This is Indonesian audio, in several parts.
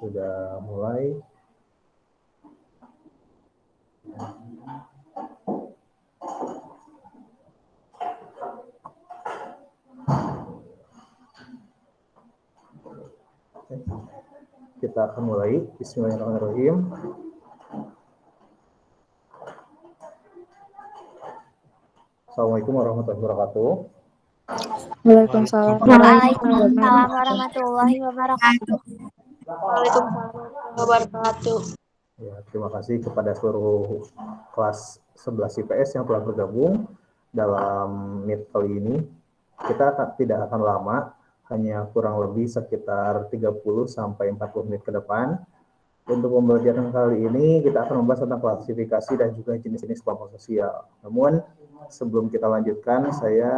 sudah mulai. Kita akan mulai. Bismillahirrahmanirrahim. Assalamualaikum warahmatullahi wabarakatuh. Waalaikumsalam warahmatullahi wabarakatuh. Waalaikumsalam warahmatullahi wabarakatuh. Ya, terima kasih kepada seluruh kelas 11 IPS yang telah bergabung dalam Meet kali ini. Kita tidak akan lama, hanya kurang lebih sekitar 30 sampai 40 menit ke depan. Untuk pembelajaran kali ini kita akan membahas tentang klasifikasi dan juga jenis-jenis kelompok sosial. Namun sebelum kita lanjutkan, saya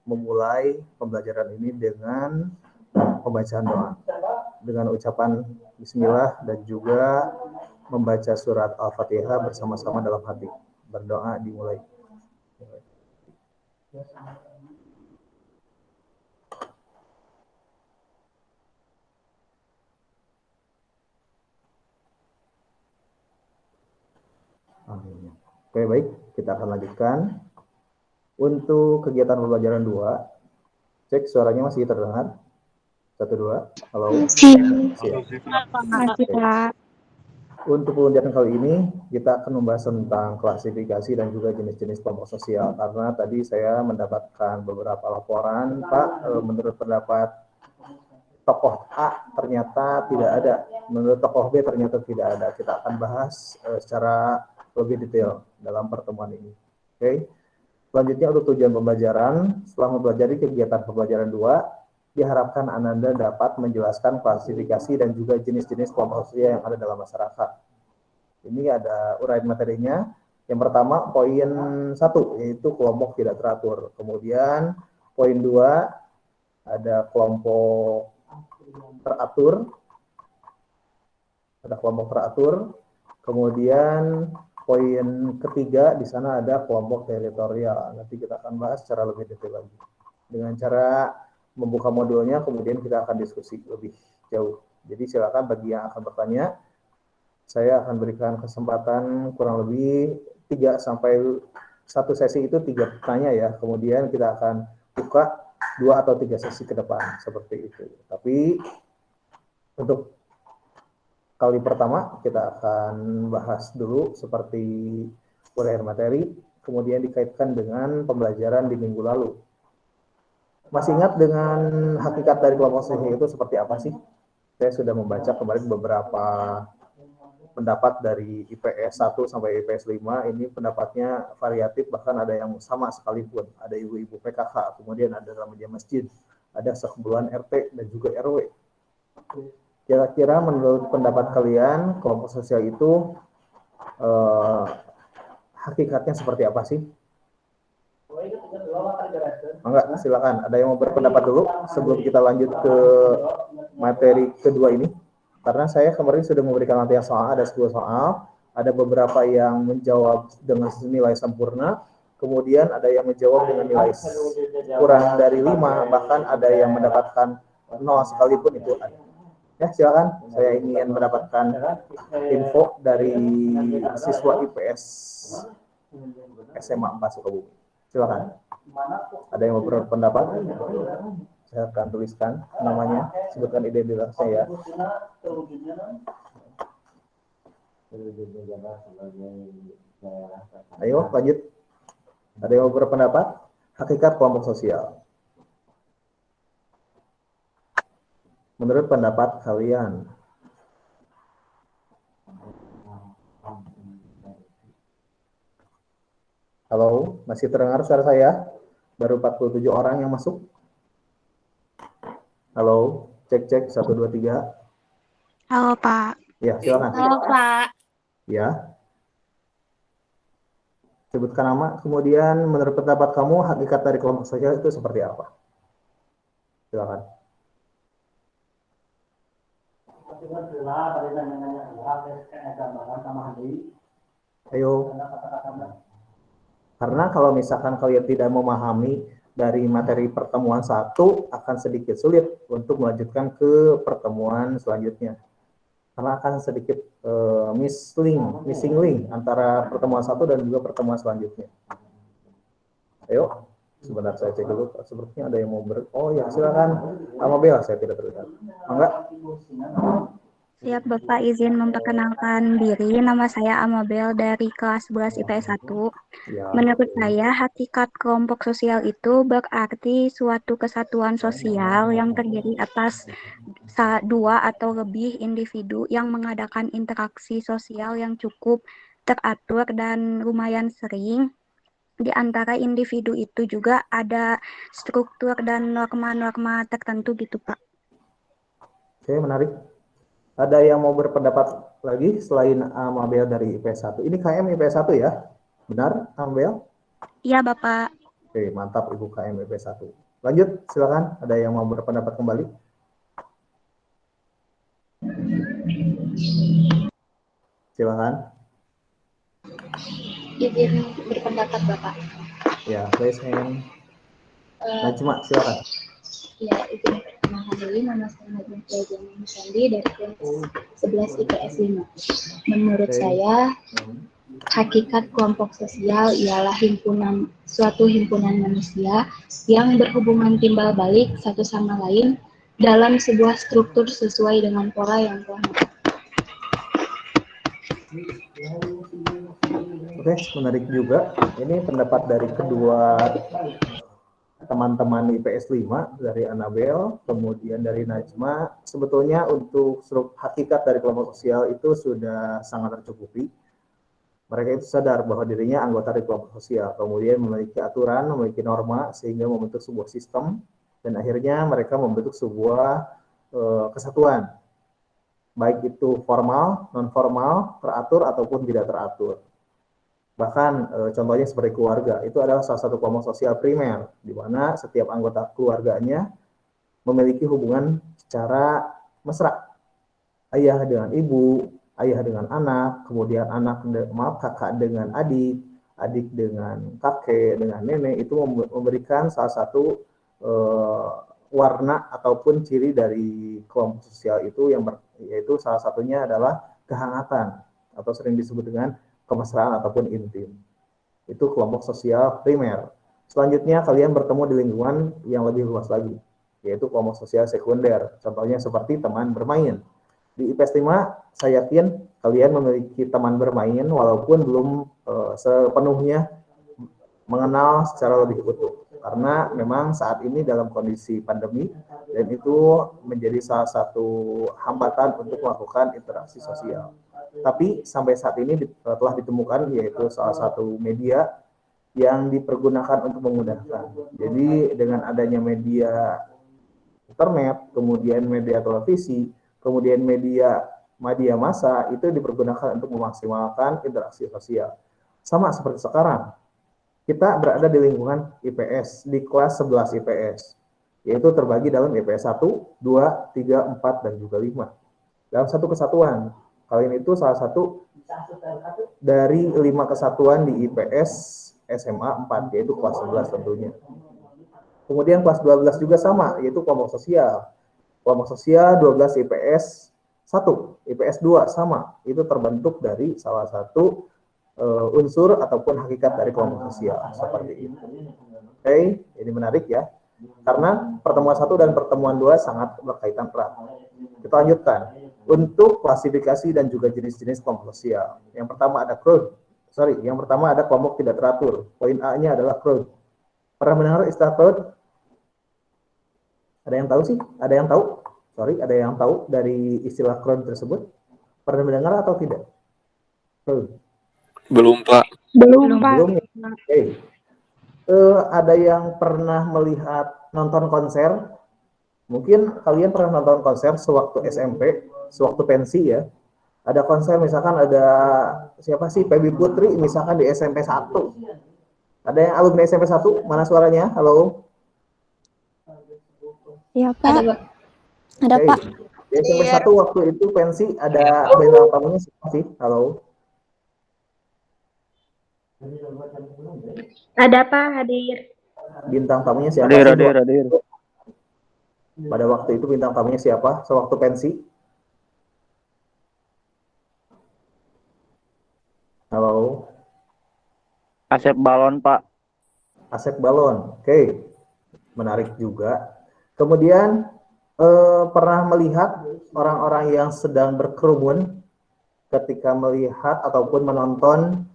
memulai pembelajaran ini dengan pembacaan doa. Dengan ucapan bismillah dan juga membaca surat Al-Fatihah bersama-sama dalam hati. Berdoa dimulai. Amin. Oke, baik, kita akan lanjutkan. Untuk kegiatan pembelajaran 2, cek suaranya masih terdengar? 1, 2, halo? Masih, Pak. Untuk pembelajaran kali ini, kita akan membahas tentang klasifikasi dan juga jenis-jenis kelompok sosial. Karena tadi saya mendapatkan beberapa laporan, Pak, menurut pendapat tokoh A ternyata tidak ada, menurut tokoh B ternyata tidak ada. Kita akan bahas secara lebih detail dalam pertemuan ini. Oke. Selanjutnya untuk tujuan pembelajaran, setelah mempelajari kegiatan pembelajaran 2, diharapkan Ananda dapat menjelaskan klasifikasi dan juga jenis-jenis kelompok sosial yang ada dalam masyarakat. Ini ada uraian materinya. Yang pertama, poin 1, yaitu kelompok tidak teratur. Kemudian, poin 2, ada kelompok teratur. Ada kelompok teratur. Kemudian, poin ketiga, di sana ada kelompok teritorial. Nanti kita akan bahas secara lebih detail lagi. Dengan cara membuka modulnya, kemudian kita akan diskusi lebih jauh. Jadi silakan bagi yang akan bertanya, saya akan berikan kesempatan kurang lebih 3 sampai 1 sesi itu 3 pertanyaan ya. Kemudian kita akan buka 2 atau 3 sesi ke depan, seperti itu. Tapi untuk kali pertama kita akan bahas dulu seperti uraian materi, kemudian dikaitkan dengan pembelajaran di minggu lalu. Masih ingat dengan hakikat dari kelompok sosial itu seperti apa sih? Saya sudah membaca kemarin beberapa pendapat dari IPS 1 sampai IPS 5, ini pendapatnya variatif, bahkan ada yang sama sekalipun. Ada ibu-ibu PKK, kemudian ada remaja masjid, ada sekumpulan RT dan juga RW. Kira-kira menurut pendapat kalian, kelompok sosial itu hakikatnya seperti apa sih? Enggak, silakan. Ada yang mau berpendapat dulu sebelum kita lanjut ke materi kedua ini? Karena saya kemarin sudah memberikan latihan soal, ada 10 soal, ada beberapa yang menjawab dengan nilai sempurna, kemudian ada yang menjawab dengan nilai kurang dari 5, bahkan ada yang mendapatkan 0 sekalipun itu ada. Ya, silakan. Saya ingin mendapatkan info dari siswa IPS SMA 4 Sukabumi. Silakan. Ada yang mau berpendapat? Saya akan tuliskan namanya, sebutkan identitasnya ya. Ayo, lanjut. Ada yang mau berpendapat? Hakikat kelompok sosial. Menurut pendapat kalian, halo, masih terdengar suara saya? Baru 47 orang yang masuk. Halo, cek 1 2 3. Halo, Pak. Ya, silakan. Halo, Pak. Ya. Sebutkan nama, kemudian menurut pendapat kamu hakikat dari kelompok sosial itu seperti apa? Silakan. Ayo. Karena kalau misalkan kalian tidak memahami dari materi pertemuan 1 akan sedikit sulit untuk melanjutkan ke pertemuan selanjutnya. Karena akan sedikit missing link antara pertemuan 1 dan juga pertemuan selanjutnya. Ayo, sebentar saya cek dulu. Sepertinya ada yang mau oh ya, silakan. Amabel, saya tidak terlihat. Enggak? Siap Bapak, izin memperkenalkan diri. Nama saya Amabel dari kelas 11 IPS 1. Ya. Menurut saya, hakikat kelompok sosial itu berarti suatu kesatuan sosial yang terdiri atas dua atau lebih individu yang mengadakan interaksi sosial yang cukup teratur dan lumayan sering. Di antara individu itu juga ada struktur dan norma-norma tertentu gitu, Pak. Oke, menarik. Ada yang mau berpendapat lagi selain Amabel dari IPS 1? Ini KM IPS 1 ya? Benar, Amabel? Iya, Bapak. Oke, mantap Ibu KM IPS 1. Lanjut, silakan. Ada yang mau berpendapat kembali? Silakan. Izin berpendapat, Bapak. Ya, raise hand. Najma, silakan. Ya, izin perkenalkan diri, nama saya Najma Tiajani Sandi dari kelas 11 IPS 5. Menurut saya, hakikat kelompok sosial ialah suatu himpunan manusia yang berhubungan timbal balik satu sama lain dalam sebuah struktur sesuai dengan pola yang telah Oke, menarik juga. Ini pendapat dari kedua teman-teman IPS 5, dari Anabel, kemudian dari Najma. Sebetulnya untuk hakikat dari kelompok sosial itu sudah sangat tercukupi. Mereka itu sadar bahwa dirinya anggota dari kelompok sosial, kemudian memiliki aturan, memiliki norma, sehingga membentuk sebuah sistem, dan akhirnya mereka membentuk sebuah kesatuan, baik itu formal, non-formal, teratur, ataupun tidak teratur. Bahkan contohnya seperti keluarga, itu adalah salah satu kelompok sosial primer, di mana setiap anggota keluarganya memiliki hubungan secara mesra. Ayah dengan ibu, ayah dengan anak, kemudian kakak dengan adik, adik dengan kakek, dengan nenek, itu memberikan salah satu warna ataupun ciri dari kelompok sosial itu, yaitu salah satunya adalah kehangatan, atau sering disebut dengan kemesraan ataupun intim. Itu kelompok sosial primer. Selanjutnya kalian bertemu di lingkungan yang lebih luas lagi, yaitu kelompok sosial sekunder. Contohnya seperti teman bermain. Di IPS 5, saya yakin kalian memiliki teman bermain walaupun belum sepenuhnya mengenal secara lebih utuh. Karena memang saat ini dalam kondisi pandemi, dan itu menjadi salah satu hambatan untuk melakukan interaksi sosial. Tapi sampai saat ini telah ditemukan, yaitu salah satu media yang dipergunakan untuk memudahkan. Jadi dengan adanya media internet, kemudian media televisi, kemudian media massa, itu dipergunakan untuk memaksimalkan interaksi sosial. Sama seperti sekarang, kita berada di lingkungan IPS, di kelas 11 IPS, yaitu terbagi dalam IPS 1, 2, 3, 4, dan juga 5. Dalam satu kesatuan, kalian itu salah satu dari 5 kesatuan di IPS SMA 4, yaitu kelas 11 tentunya. Kemudian kelas 12 juga sama, yaitu kelompok sosial. Kelompok sosial 12 IPS 1, IPS 2 sama, itu terbentuk dari salah satu unsur ataupun hakikat dari kelompok sosial, seperti itu. Oke, ini menarik ya, karena pertemuan 1 dan pertemuan 2 sangat berkaitan erat. Kita lanjutkan. Untuk klasifikasi dan juga jenis-jenis kelompok sosial. Yang pertama ada kelompok tidak teratur. Poin A-nya adalah crowd. Pernah mendengar istilah crowd? Ada yang tahu sih? Ada yang tahu? Ada yang tahu dari istilah crowd tersebut? Pernah mendengar atau tidak? Crowd. Belum, Pak. Belum, Pak. Belum. Oke. Ada yang pernah nonton konser? Mungkin kalian pernah nonton konser sewaktu SMP, sewaktu pensi ya. Ada konser, misalkan ada siapa sih, Pebi Putri, misalkan di SMP 1. Ada yang alumni SMP 1? Mana suaranya? Halo? Iya, Pak. Ada, Pak. Di SMP 1 waktu itu pensi, ada bintang tamunya siapa sih? Halo? Ada, Pak, hadir. Bintang tamunya siapa Hadir, sih? hadir, hadir. Pada waktu itu bintang tamunya siapa? Sewaktu pensi? Halo, Asep Balon, Pak. Asep Balon. Oke, menarik juga. Kemudian pernah melihat orang-orang yang sedang berkerumun ketika melihat ataupun menonton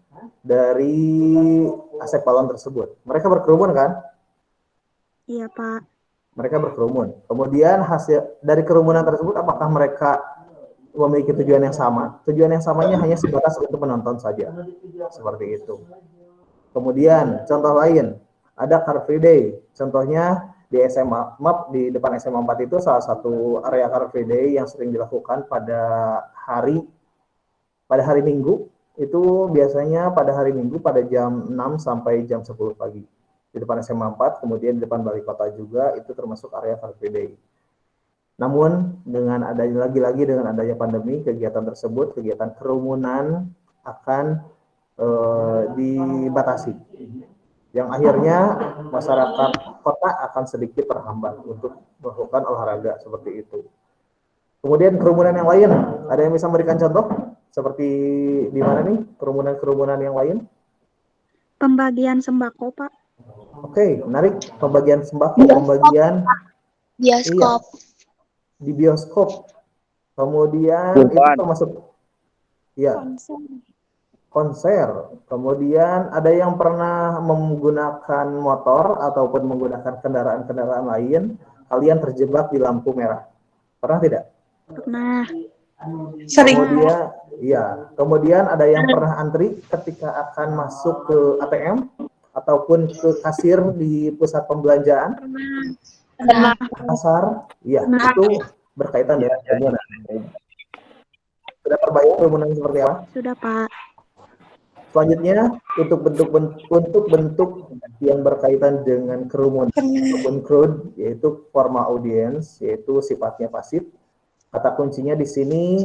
dari Asep Balon tersebut. Mereka berkerumun kan? Iya, Pak. Mereka berkerumun. Kemudian hasil dari kerumunan tersebut, apakah mereka memiliki tujuan yang sama? Tujuan yang samanya hanya sebatas untuk menonton saja. Seperti itu. Kemudian contoh lain, ada Car Free Day. Contohnya di SMA MAP, di depan SMA 4 itu salah satu area Car Free Day yang sering dilakukan hari Minggu. Itu biasanya pada hari Minggu pada jam 6 sampai jam 10 pagi. Di depan SMA 4, kemudian di depan Balai Kota juga itu termasuk area Car Free Day. Namun dengan adanya lagi-lagi dengan adanya pandemi, kegiatan tersebut, kegiatan kerumunan akan dibatasi, yang akhirnya masyarakat kota akan sedikit terhambat untuk melakukan olahraga seperti itu. Kemudian kerumunan yang lain, ada yang bisa memberikan contoh seperti di mana nih kerumunan-kerumunan yang lain? Pembagian sembako, Pak. Oke, menarik. Pembagian sembako, pembagian Bioskop. iya, di bioskop. Kemudian itu termasuk ya konser. Kemudian ada yang pernah menggunakan motor ataupun menggunakan kendaraan-kendaraan lain, kalian terjebak di lampu merah. Pernah tidak? Pernah. Sering. Kemudian ada yang pernah antri ketika akan masuk ke ATM ataupun ke kasir di pusat pembelanjaan, pasar. Iya, itu berkaitan dengan kerumunan. Sudah terbayang kerumunan seperti apa? Sudah, Pak. Selanjutnya, untuk bentuk yang berkaitan dengan kerumunan ataupun crowd, yaitu formal audience, yaitu sifatnya pasif. Kata kuncinya di sini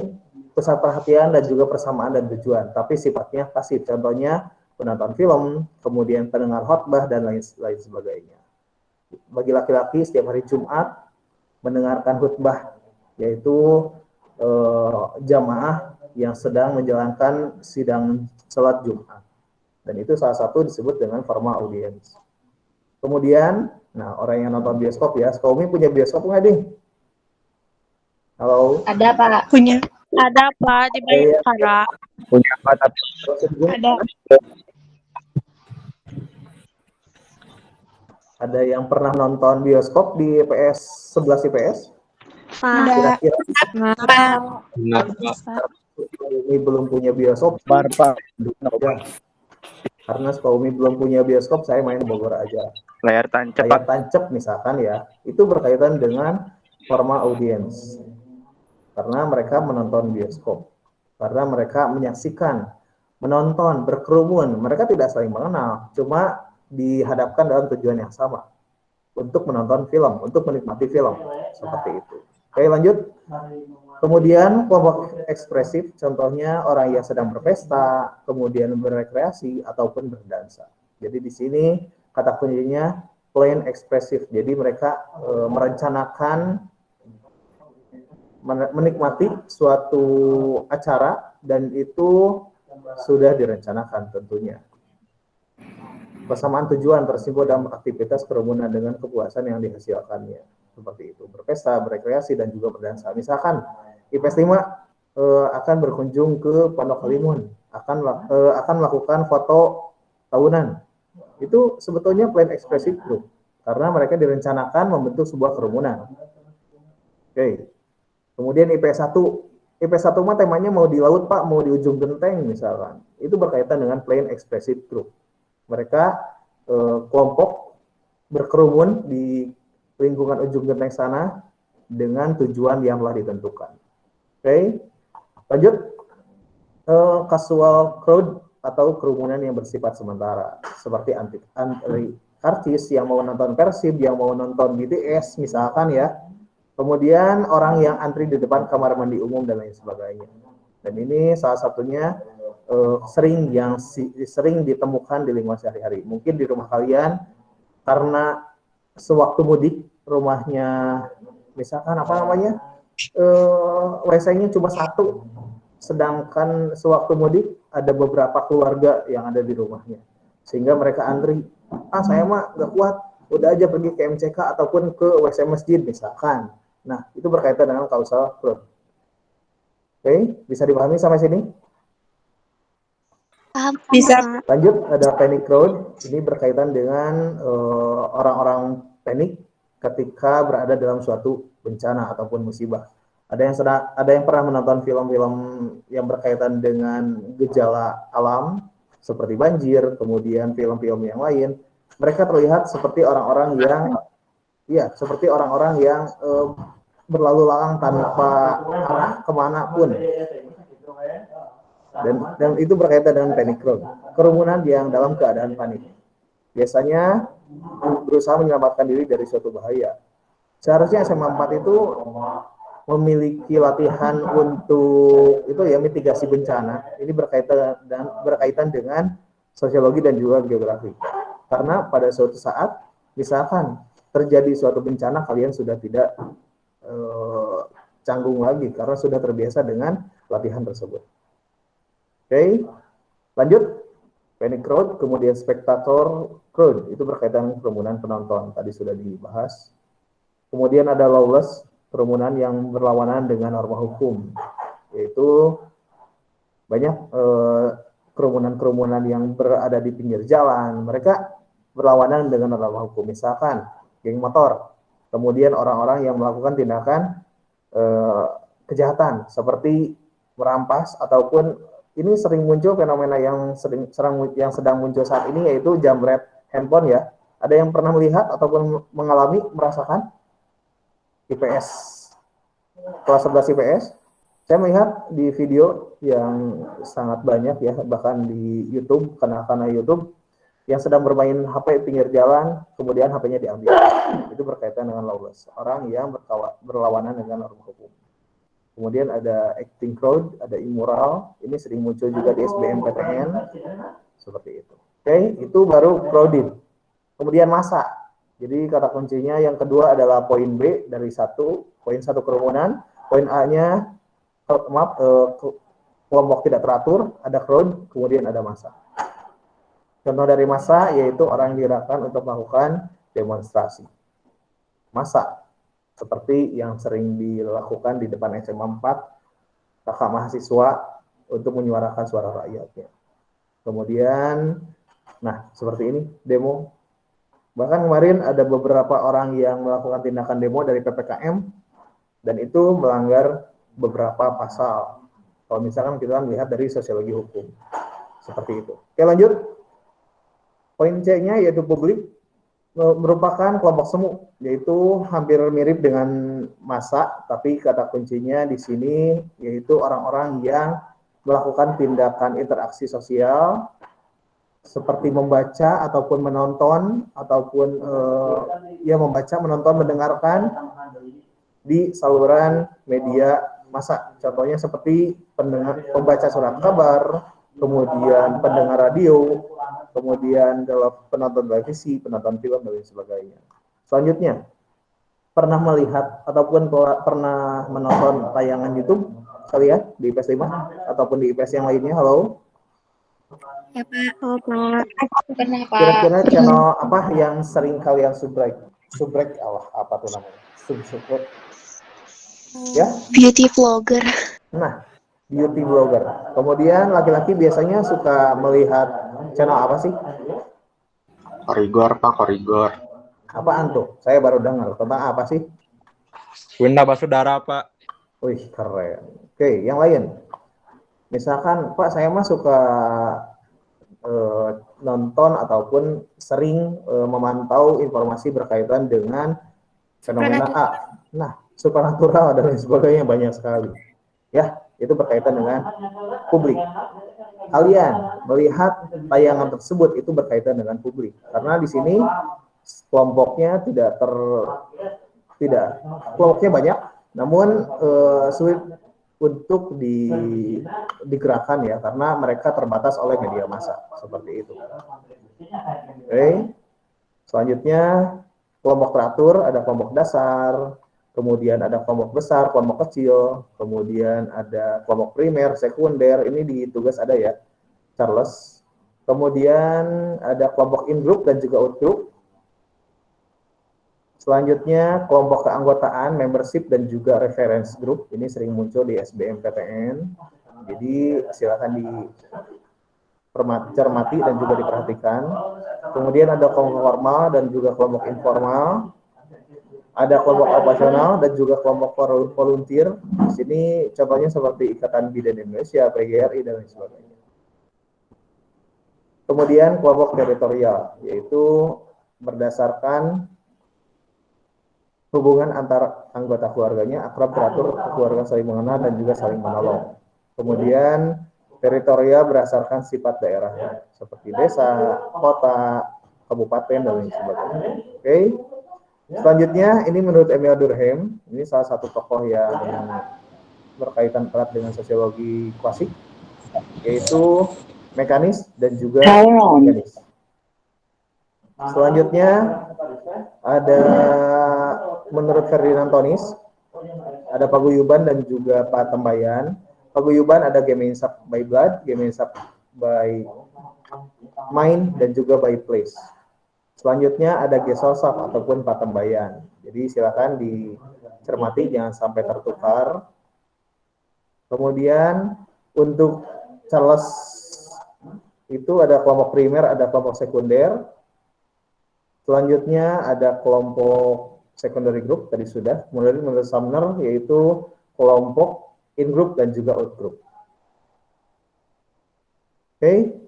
pusat perhatian dan juga persamaan dan tujuan, tapi sifatnya pasif. Contohnya penonton film, kemudian pendengar khotbah dan lain sebagainya. Bagi laki-laki setiap hari Jumat mendengarkan khutbah, yaitu jamaah yang sedang menjalankan sidang sholat Jumat. Dan itu salah satu disebut dengan formal audience. Kemudian, orang yang nonton bioskop ya, Skaumi punya bioskop nggak, Ding? Halo? Ada, Pak. Punya. Ada, Pak, di Bayangkara. Punya apa? Tapi Ada. Ada yang pernah nonton bioskop di PS 11 IPS? Pak. Kira-kira ini belum punya bioskop, Pak. karena Skaumi belum punya bioskop, saya main Bogor aja. Layar tancap, Layar Pak. tancap misalkan ya, itu berkaitan dengan formal audience. Karena mereka menonton bioskop. Karena mereka menyaksikan, menonton, berkerumun. Mereka tidak saling mengenal, cuma dihadapkan dalam tujuan yang sama. Untuk menonton film, untuk menikmati film. Seperti itu. Oke, lanjut. Kemudian kelompok ekspresif, contohnya orang yang sedang berpesta, kemudian berrekreasi, ataupun berdansa. Jadi di sini kata kuncinya plain ekspresif. Jadi mereka merencanakan, menikmati suatu acara, dan itu sudah direncanakan tentunya. Persamaan tujuan tersimpul dalam aktivitas kerumunan dengan kepuasan yang dihasilkannya. Seperti itu, berpesta, berrekreasi, dan juga berdansa. Misalkan IPS 5 akan berkunjung ke Pondok Kalimun, akan melakukan foto tahunan. Itu sebetulnya plain expressive group, karena mereka direncanakan membentuk sebuah kerumunan. Oke. Kemudian IPS 1 mah temanya mau di laut, Pak, mau di ujung genteng misalkan. Itu berkaitan dengan plain expressive group. Mereka kelompok berkerumun di lingkungan ujung genteng sana dengan tujuan yang telah ditentukan. Oke, lanjut. Casual crowd atau kerumunan yang bersifat sementara, seperti artis yang mau nonton Persib, yang mau nonton BTS misalkan ya. Kemudian orang yang antri di depan kamar mandi umum dan lain sebagainya. Dan ini salah satunya sering ditemukan di lingkungan sehari-hari. Mungkin di rumah kalian karena sewaktu mudik rumahnya misalkan WC-nya cuma satu, sedangkan sewaktu mudik ada beberapa keluarga yang ada di rumahnya, sehingga mereka antri, saya mah nggak kuat, udah aja pergi ke MCK ataupun ke WC masjid misalkan. Nah, itu berkaitan dengan causal crowd. Oke, bisa dipahami sampai sini? Paham. Bisa. Lanjut, ada panic crowd. Ini berkaitan dengan orang-orang panik ketika berada dalam suatu bencana ataupun musibah. Ada yang pernah menonton film-film yang berkaitan dengan gejala alam seperti banjir, kemudian film-film yang lain. Mereka terlihat seperti orang-orang yang berlalu lalang tanpa arah kemanapun. Dan itu berkaitan dengan panic crowd, kerumunan yang dalam keadaan panik. Biasanya berusaha menyelamatkan diri dari suatu bahaya. Seharusnya SMA 4 itu memiliki latihan untuk mitigasi bencana. Ini berkaitan dengan sosiologi dan juga geografi. Karena pada suatu saat, misalkan terjadi suatu bencana, kalian sudah tidak canggung lagi karena sudah terbiasa dengan latihan tersebut. Oke, lanjut. Panic crowd, kemudian spectator crowd, itu berkaitan dengan kerumunan penonton, tadi sudah dibahas. Kemudian ada lawless, kerumunan yang berlawanan dengan norma hukum, yaitu banyak kerumunan-kerumunan yang berada di pinggir jalan, mereka berlawanan dengan norma hukum, misalkan geng motor, kemudian orang-orang yang melakukan tindakan kejahatan seperti merampas ataupun ini sering muncul fenomena yang sedang muncul saat ini, yaitu jambret handphone ya. Ada yang pernah melihat ataupun merasakan IPS, kelas 11 IPS? Saya melihat di video yang sangat banyak ya, bahkan di YouTube, karena YouTube, yang sedang bermain HP pinggir jalan, kemudian HP-nya diambil. Itu berkaitan dengan lawless, orang yang berlawanan dengan norma hukum. Kemudian ada acting crowd, ada immoral, ini sering muncul juga di SBMPTN, seperti itu. Oke, itu baru crowded. Kemudian massa. Jadi kata kuncinya yang kedua adalah poin B dari poin 1 kerumunan, poin A-nya kelompok tidak teratur, ada crowd, kemudian ada massa. Contoh dari massa yaitu orang yang digerakkan untuk melakukan demonstrasi. Massa seperti yang sering dilakukan di depan SMA 4, kakak mahasiswa untuk menyuarakan suara rakyatnya. Kemudian, seperti ini, demo. Bahkan kemarin ada beberapa orang yang melakukan tindakan demo dari PPKM, dan itu melanggar beberapa pasal. Kalau misalkan kita melihat dari sosiologi hukum. Seperti itu. Oke, lanjut. Poin C-nya yaitu publik, merupakan kelompok semu, yaitu hampir mirip dengan massa, tapi kata kuncinya di sini yaitu orang-orang yang melakukan tindakan interaksi sosial seperti membaca ataupun menonton ataupun membaca, menonton, mendengarkan di saluran media massa. Contohnya seperti pembaca surat kabar, kemudian pendengar radio, kemudian dalam penonton televisi, penonton film, dan lain sebagainya. Selanjutnya, pernah melihat ataupun pernah menonton tayangan YouTube kalian di IPS 5 ataupun di IPS yang lainnya? Halo? Ya, Pak. Oh, Pak. Pernah, Pak. Kira-kira channel apa yang sering kalian subrek apa tuh namanya? Subrek. Ya? Beauty vlogger. Nah, beauty blogger. Kemudian laki-laki biasanya suka melihat channel apa sih? Korigor, Pak, korigor. Apaan tuh? Saya baru dengar. Tentang apa sih? Bunda Basudara, Pak. Wih, keren. Oke, yang lain. Misalkan, Pak, saya mah suka nonton ataupun sering memantau informasi berkaitan dengan fenomena A. Nah, supernatural dan lain sebagainya banyak sekali. Ya, itu berkaitan dengan publik. Kalian melihat tayangan tersebut itu berkaitan dengan publik. Karena di sini kelompoknya kelompoknya banyak, namun sulit untuk digerakkan ya, karena mereka terbatas oleh media massa seperti itu. Oke. Selanjutnya, kelompok teratur, ada kelompok dasar, kemudian ada kelompok besar, kelompok kecil, kemudian ada kelompok primer, sekunder, ini di tugas ada ya, Charles. Kemudian ada kelompok in-group dan juga out-group. Selanjutnya, kelompok keanggotaan, membership, dan juga reference group. Ini sering muncul di SBMPTN. Jadi, silakan dicermati dan juga diperhatikan. Kemudian ada kelompok formal dan juga kelompok informal. Ada kelompok operasional dan juga kelompok volunteer. Di sini contohnya seperti Ikatan Bidan Indonesia, PGRI, dan lain sebagainya. Kemudian kelompok teritorial, yaitu berdasarkan hubungan antar anggota keluarganya, akrab, teratur, keluarga saling mengenal dan juga saling menolong. Kemudian teritorial berdasarkan sifat daerahnya, seperti desa, kota, kabupaten, dan lain sebagainya. Oke. Selanjutnya, ini menurut Emil Durkheim, ini salah satu tokoh yang berkaitan erat dengan sosiologi klasik, yaitu mekanis dan juga organis. Selanjutnya ada menurut Ferdinand Tonis, ada paguyuban dan juga patembayan. Paguyuban ada gemeinschaft by blood, gemeinschaft by mind, dan juga by place. Selanjutnya ada Gesellschaft ataupun patembayan. Jadi silakan dicermati, jangan sampai tertukar. Kemudian untuk Charles itu ada kelompok primer, ada kelompok sekunder. Selanjutnya ada kelompok secondary group, tadi sudah. Kemudian menurut Sumner yaitu kelompok in group dan juga out group. Oke.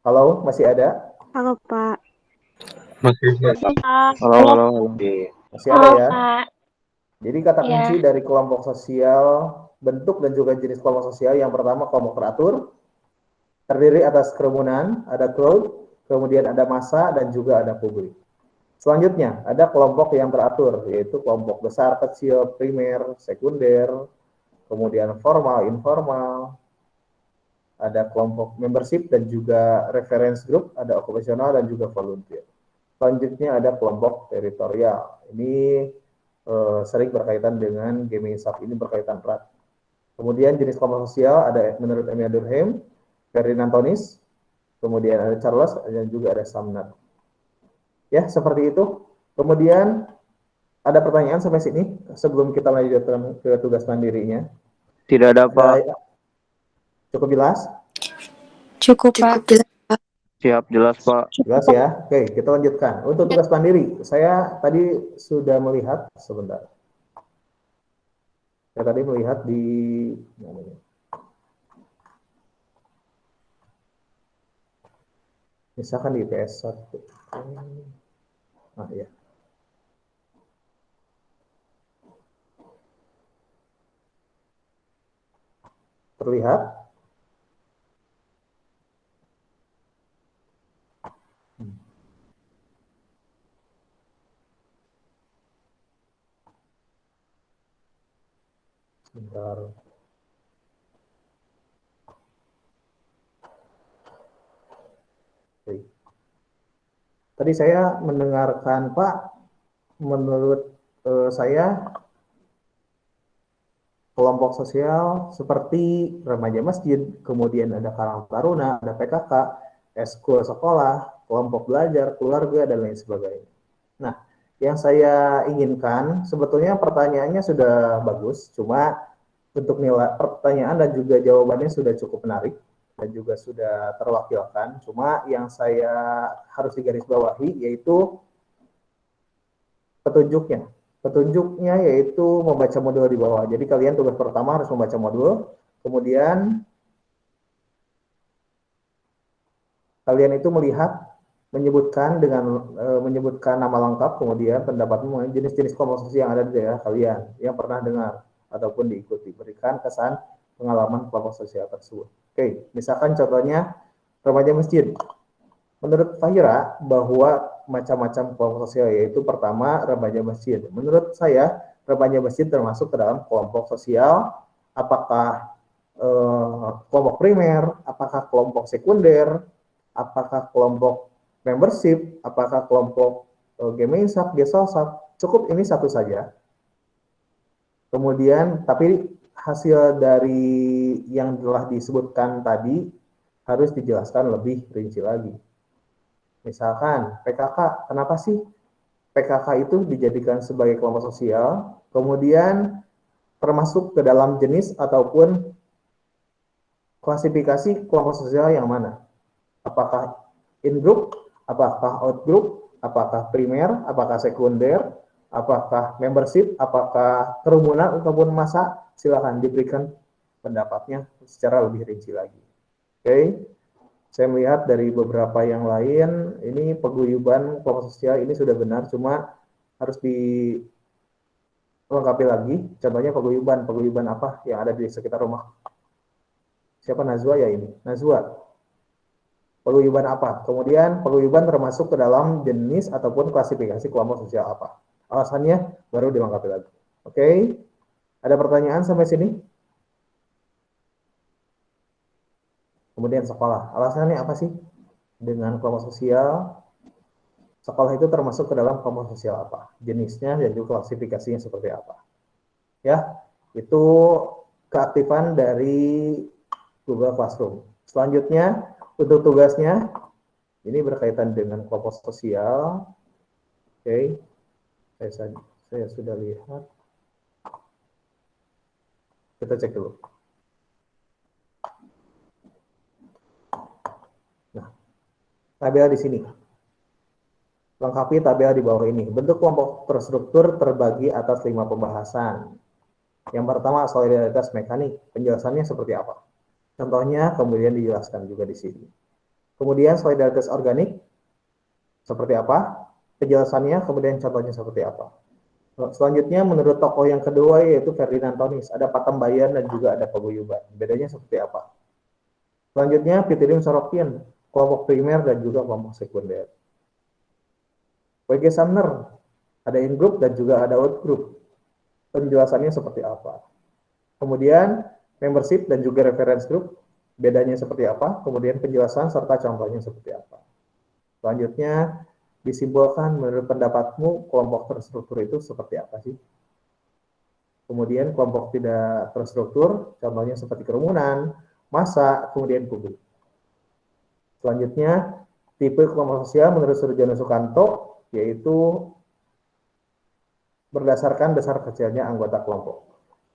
Halo, masih ada? Halo Pak. Masih. Halo. Masih ada ya? Pak. Jadi kata Iya. kunci dari kelompok sosial, bentuk dan juga jenis kelompok sosial, yang pertama kelompok teratur, terdiri atas kerumunan, ada crowd, kemudian ada massa, dan juga ada publik. Selanjutnya, ada kelompok yang teratur, yaitu kelompok besar, kecil, primer, sekunder, kemudian formal, informal, ada kelompok membership dan juga reference group, ada okupasional dan juga volunteer. Selanjutnya ada kelompok teritorial. Ini sering berkaitan dengan gemeinschaft, ini berkaitan erat. Kemudian jenis kelompok sosial ada menurut Emil Durkheim, Ferdinand Tonis, kemudian ada Charles, dan juga ada Sumner. Ya, seperti itu. Kemudian ada pertanyaan sampai sini sebelum kita lanjutkan ke tugas mandirinya. Tidak ada, Pak. Cukup jelas? Cukup, Pak. Siap, jelas, Pak. Jelas ya? Oke, kita lanjutkan. Untuk tugas mandiri, saya tadi sudah melihat, sebentar. Saya tadi melihat di misalkan di IPS 1. Nah, ya. Terlihat? Sebentar. Oke. Tadi saya mendengarkan Pak, menurut saya kelompok sosial seperti remaja masjid, kemudian ada Karang Taruna, ada PKK, eskul sekolah, kelompok belajar, keluarga, dan lain sebagainya. Nah, yang saya inginkan, sebetulnya pertanyaannya sudah bagus, cuma untuk nilai pertanyaan dan juga jawabannya sudah cukup menarik dan juga sudah terwakilkan. Cuma yang saya harus digarisbawahi yaitu petunjuknya. Petunjuknya yaitu membaca modul di bawah. Jadi kalian tugas pertama harus membaca modul, kemudian kalian itu melihat, menyebutkan menyebutkan nama lengkap, kemudian pendapatmu mengenai jenis-jenis kelompok sosial yang ada di daerah kalian yang pernah dengar ataupun diikuti. Berikan kesan pengalaman kelompok sosial tersebut. Oke, misalkan contohnya remaja masjid. Menurut Fahira bahwa macam-macam kelompok sosial, yaitu pertama remaja masjid. Menurut saya remaja masjid termasuk ke dalam kelompok sosial, apakah kelompok primer, apakah kelompok sekunder, apakah kelompok membership, apakah kelompok gaming shop, gesol shop, cukup ini satu saja. Kemudian, tapi hasil dari yang telah disebutkan tadi harus dijelaskan lebih rinci lagi. Misalkan PKK, kenapa sih PKK itu dijadikan sebagai kelompok sosial, kemudian termasuk ke dalam jenis ataupun klasifikasi kelompok sosial yang mana? Apakah in-group, apakah out-group, apakah primer, apakah sekunder, apakah membership, apakah kerumunan ataupun massa? Silakan diberikan pendapatnya secara lebih rinci lagi. Oke, saya melihat dari beberapa yang lain, ini paguyuban kelompok sosial ini sudah benar, cuma harus dilengkapi lagi. Contohnya paguyuban apa yang ada di sekitar rumah? Siapa Nazwa ya ini? Nazwa. Paguyuban apa? Kemudian paguyuban termasuk ke dalam jenis ataupun klasifikasi kelompok sosial apa? Alasannya baru dilengkapi lagi. Oke? Ada pertanyaan sampai sini? Kemudian sekolah. Alasannya apa sih? Dengan kelompok sosial, sekolah itu termasuk ke dalam kelompok sosial apa? Jenisnya dan juga klasifikasinya seperti apa? Ya, itu keaktifan dari Google Classroom. Selanjutnya, untuk tugasnya, ini berkaitan dengan kelompok sosial. Oke, saya sudah lihat. Kita cek dulu. Nah, tabel di sini. Lengkapi tabel di bawah ini. Bentuk kelompok terstruktur terbagi atas 5 pembahasan. Yang pertama, solidaritas mekanik. Penjelasannya seperti apa? Contohnya kemudian dijelaskan juga di sini. Kemudian solidaritas organik seperti apa? Penjelasannya, kemudian contohnya seperti apa. Selanjutnya menurut tokoh yang kedua yaitu Ferdinand Tonis, ada Patembayan dan juga ada paguyuban. Bedanya seperti apa? Selanjutnya Pitirim Sorokin, kelompok primer dan juga kelompok sekunder. W.G. Sumner, ada in-group dan juga ada out-group. Penjelasannya seperti apa? Kemudian membership dan juga reference group, bedanya seperti apa, kemudian penjelasan serta contohnya seperti apa. Selanjutnya, disimpulkan menurut pendapatmu kelompok terstruktur itu seperti apa sih? Kemudian kelompok tidak terstruktur, contohnya seperti kerumunan, massa, kemudian publik. Selanjutnya, tipe kelompok sosial menurut Surjono Sukanto, yaitu berdasarkan besar kecilnya anggota kelompok.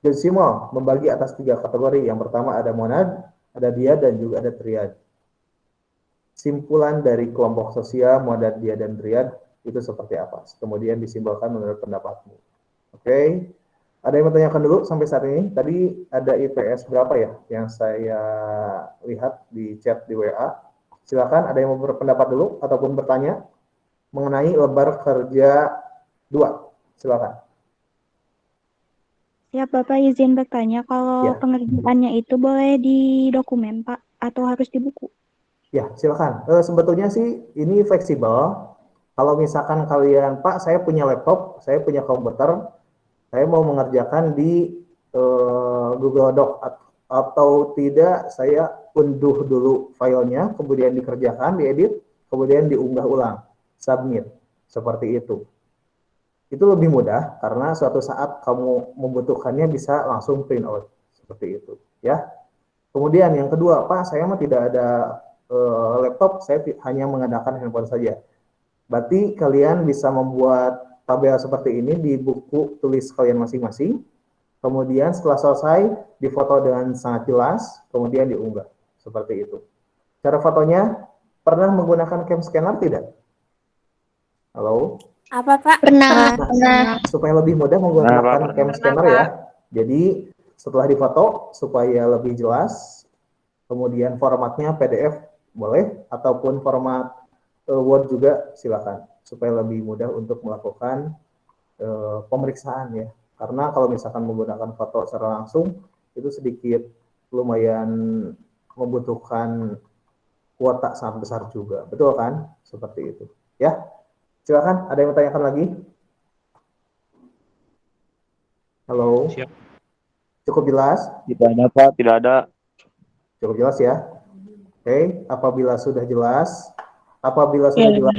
John Simol membagi atas 3 kategori. Yang pertama ada monad, ada diad, dan juga ada triad. Simpulan dari kelompok sosial, monad, diad, dan triad itu seperti apa? Kemudian disimpulkan menurut pendapatmu. Oke. Ada yang bertanyakan dulu sampai saat ini? Tadi ada IPS berapa ya yang saya lihat di chat di WA? Silakan, ada yang mau berpendapat dulu ataupun bertanya mengenai lembar kerja 2. Silakan. Ya, Bapak izin bertanya, kalau Ya. pengerjaannya itu boleh di dokumen, Pak, atau harus di buku? Ya, silakan. Sebetulnya sih ini fleksibel. Kalau misalkan kalian, Pak, saya punya laptop, saya punya komputer, saya mau mengerjakan di Google Doc atau tidak, saya unduh dulu filenya, kemudian dikerjakan, diedit, kemudian diunggah ulang, submit, seperti itu. Itu lebih mudah karena suatu saat kamu membutuhkannya bisa langsung print out seperti itu, ya. Kemudian yang kedua, Pak, saya mah tidak ada laptop, saya hanya menggunakan handphone saja. Berarti kalian bisa membuat tabel seperti ini di buku tulis kalian masing-masing. Kemudian setelah selesai difoto dengan sangat jelas, kemudian diunggah seperti itu. Cara fotonya pernah menggunakan cam scanner tidak? Halo? Apa, Pak? Pernah. Nah, supaya lebih mudah menggunakan cam scanner ya. Jadi setelah difoto supaya lebih jelas, kemudian formatnya PDF boleh ataupun format Word juga silakan supaya lebih mudah untuk melakukan pemeriksaan ya. Karena kalau misalkan menggunakan foto secara langsung itu sedikit lumayan membutuhkan kuota sangat besar juga. Betul kan? Seperti itu. Ya. Silakan, ada yang bertanyakan lagi? Halo? Siap. Cukup jelas? Tidak ada, Pak. Tidak ada. Cukup jelas ya? Oke, apabila sudah jelas, Apabila sudah jelas,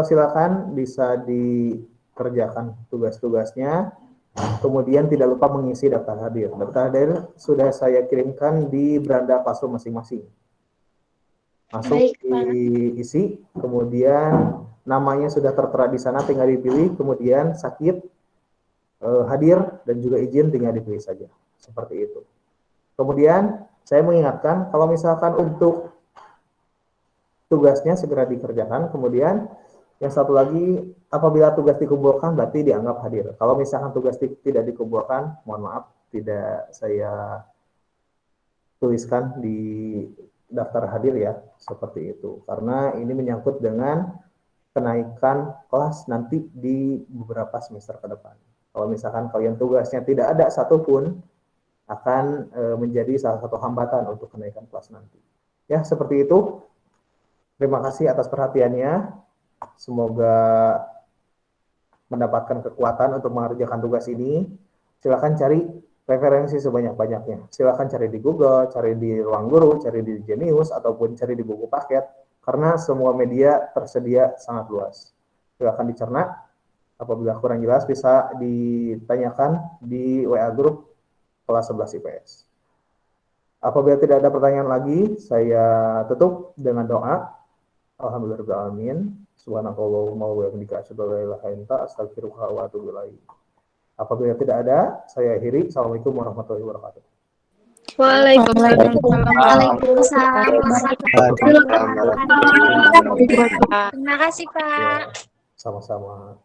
silakan bisa dikerjakan tugas-tugasnya. Kemudian tidak lupa mengisi daftar hadir. Daftar hadir sudah saya kirimkan di beranda classroom masing-masing. Masuk diisi, kemudian namanya sudah tertera di sana, tinggal dipilih, kemudian sakit, hadir, dan juga izin tinggal dipilih saja. Seperti itu. Kemudian saya mengingatkan kalau misalkan untuk tugasnya segera dikerjakan, kemudian yang satu lagi, apabila tugas dikumpulkan berarti dianggap hadir. Kalau misalkan tugas tidak dikumpulkan, mohon maaf, tidak saya tuliskan di daftar hadir ya, seperti itu. Karena ini menyangkut dengan kenaikan kelas nanti di beberapa semester ke depan. Kalau misalkan kalian tugasnya tidak ada satupun, akan menjadi salah satu hambatan untuk kenaikan kelas nanti. Ya, seperti itu. Terima kasih atas perhatiannya. Semoga mendapatkan kekuatan untuk mengerjakan tugas ini. Silakan cari referensi sebanyak-banyaknya. Silakan cari di Google, cari di Ruang Guru, cari di Genius, ataupun cari di buku paket, karena semua media tersedia sangat luas. Silakan dicerna. Apabila kurang jelas bisa ditanyakan di WA Group kelas 11 IPS. Apabila tidak ada pertanyaan lagi, saya tutup dengan doa. Alhamdulillahirrahmanirrahim. Subhanakallahumma wa bihamdika asyhadu an la ilaha illa anta astaghfiruka wa atubu ilaik. Apabila tidak ada, saya akhiri. Assalamualaikum warahmatullahi wabarakatuh. Waalaikumsalam. Terima kasih, Pak. Ya, sama-sama.